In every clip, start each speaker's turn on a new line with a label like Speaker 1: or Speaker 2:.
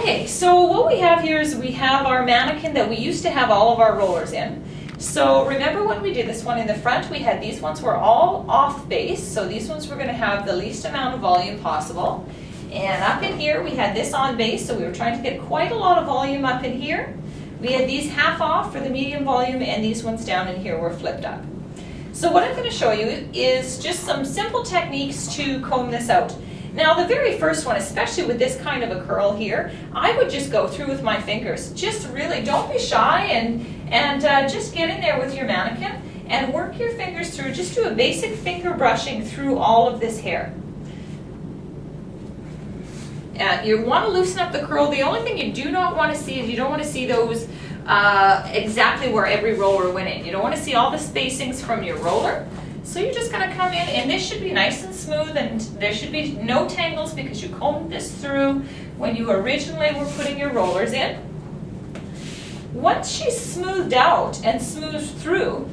Speaker 1: Okay, so what we have here is we have our mannequin that we used to have all of our rollers in. So remember when we did this one in the front, we had these ones were all off base, so these ones were going to have the least amount of volume possible. And up in here we had this on base, so we were trying to get quite a lot of volume up in here. We had these half off for the medium volume, and these ones down in here were flipped up. So what I'm going to show you is just some simple techniques to comb this out. Now the very first one, especially with this kind of a curl here, I would just go through with my fingers. Just really don't be shy and just get in there with your mannequin and work your fingers through. Just do a basic finger brushing through all of this hair. You want to loosen up the curl. The only thing you do not want to see is you don't want to see those exactly where every roller went in. You don't want to see all the spacings from your roller. So you're just going to come in, and this should be nice and smooth, and there should be no tangles because you combed this through when you originally were putting your rollers in. Once she's smoothed out and smoothed through,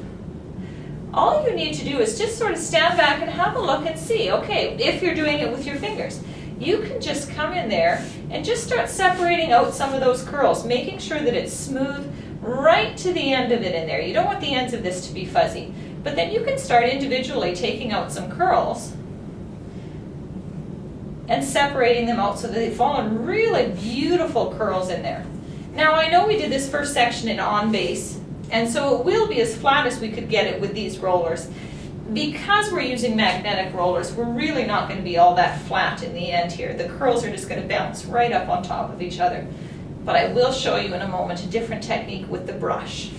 Speaker 1: all you need to do is just sort of stand back and have a look and see, okay, if you're doing it with your fingers, you can just come in there and just start separating out some of those curls, making sure that it's smooth right to the end of it in there. You don't want the ends of this to be fuzzy. But then you can start individually taking out some curls and separating them out so that they fall in really beautiful curls in there. Now I know we did this first section in on base, and so it will be as flat as we could get it with these rollers. Because we're using magnetic rollers, we're really not going to be all that flat in the end here. The curls are just going to bounce right up on top of each other. But I will show you in a moment a different technique with the brush.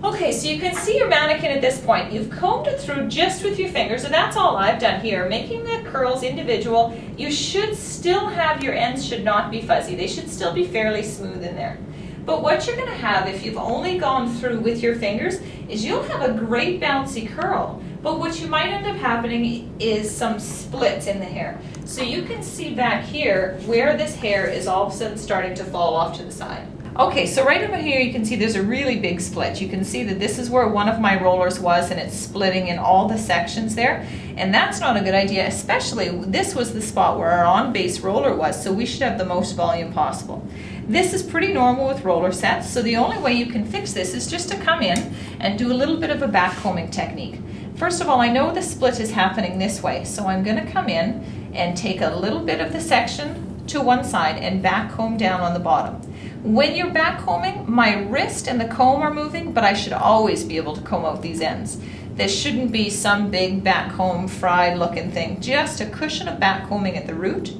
Speaker 1: Okay, so you can see your mannequin at this point. You've combed it through just with your fingers, and that's all I've done here, making the curls individual. You should still have your ends should not be fuzzy. They should still be fairly smooth in there. But what you're going to have if you've only gone through with your fingers is you'll have a great bouncy curl. But what you might end up happening is some splits in the hair. So you can see back here where this hair is all of a sudden starting to fall off to the side. Okay, so right over here you can see there's a really big split. You can see that this is where one of my rollers was, and it's splitting in all the sections there. And that's not a good idea, especially this was the spot where our on-base roller was, so we should have the most volume possible. This is pretty normal with roller sets, so the only way you can fix this is just to come in and do a little bit of a back combing technique. First of all, I know the split is happening this way, so I'm going to come in and take a little bit of the section to one side and back comb down on the bottom. When you're back combing, my wrist and the comb are moving, but I should always be able to comb out these ends. This shouldn't be some big back comb fried looking thing, just a cushion of back combing at the root.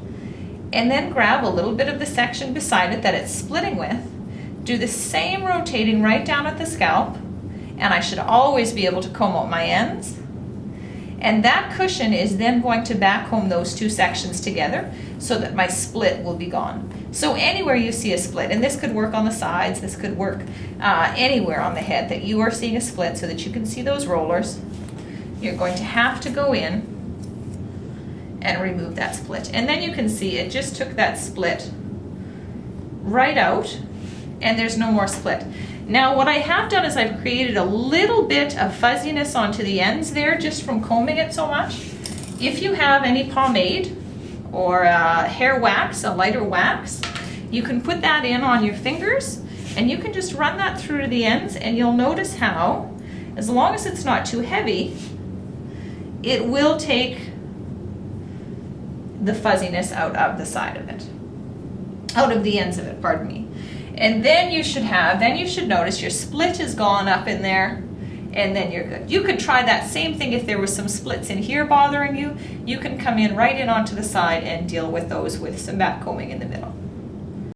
Speaker 1: And then grab a little bit of the section beside it that it's splitting with. Do the same rotating right down at the scalp, and I should always be able to comb out my ends. And that cushion is then going to back comb those two sections together so that my split will be gone. So anywhere you see a split, and this could work on the sides, this could work anywhere on the head that you are seeing a split so that you can see those rollers, you're going to have to go in and remove that split. And then you can see it just took that split right out, and there's no more split. Now what I have done is I've created a little bit of fuzziness onto the ends there just from combing it so much. If you have any pomade or hair wax, a lighter wax, you can put that in on your fingers and you can just run that through to the ends, and you'll notice how, as long as it's not too heavy, it will take the fuzziness out of the side of it, out of the ends of it, pardon me. And then you should notice your split is gone up in there, and then you're good. You could try that same thing if there was some splits in here bothering you. You can come in right in onto the side and deal with those with some back combing in the middle.